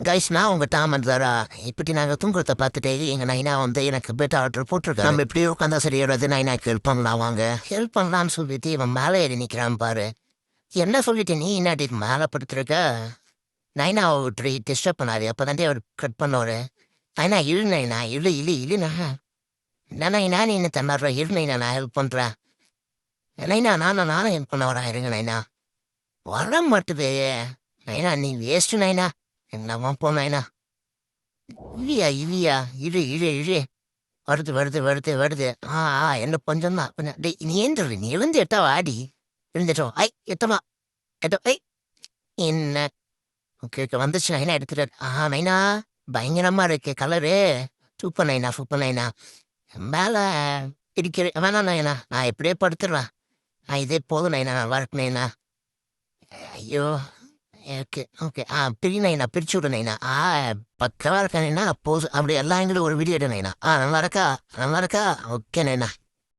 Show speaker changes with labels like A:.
A: Guys நான் உங்க Tom தரா இப்படி நாங்கள் தூங்குறத பார்த்துட்டு எங்க நைனா வந்து எனக்கு பெட் ஆர்டர் போட்டிருக்கேன். நம்ம எப்படியோ உட்காந்தா சரியாவது நைனாக்கு ஹெல்ப் பண்ணலாம் வாங்க. ஹெல்ப் பண்ணலான்னு சொல்லிட்டு இவன் மேலே ஏறி நிற்கிறான் பாரு. என்ன சொல்லிட்டு நீ என்னாடி மேலே படுத்துருக்க? நைனா விட்டு டிஸ்டர்ப் பண்ணாரு. அப்போ தாண்டே அவர் கட் பண்ணுவாரு. நைனா இழு நைனா இழு இழு இழுண்ணா. என்ன நைனா நீ என்ன தன்னாடுற இழு நைனா நான் ஹெல்ப் பண்ணுறேன். நைனா நானும் ஹெல்ப் பண்ண வரேன் இருங்க நைனா. வர மாட்டுதே நைனா நீ வேஸ்ட்டு நைனா. என்னவா போ நைனா. இல்லையா இரு இரு இரு. வருது. என்ன கொஞ்சம் தான். டேய் நீ ஏந்திரு நீ எழுந்து எட்டா வாடி. எழுந்துட்டோம் எட்டமா எட்டோ என்ன. ஓகே வந்துச்சு நைனா எடுத்துட்டு. நைனா பயங்கரமா இருக்கு கலரு. சூப்பர் நைனா மேலே இருக்கிற வேணாம் நைனா நான் எப்படியே படுத்துடுறேன். இதே போதும் நைனா நல்லா இருக்கு நைனா. ஐயோ ஓகே ஓகே பிரி நைனா பிரிச்சு விடு நைனா. பக்கவா இருக்கா நைனா போதும் அப்படி எல்லா எங்களும் ஒரு வீடியோ எடு நைனா. நல்லா இருக்கா ஓகே நைனா.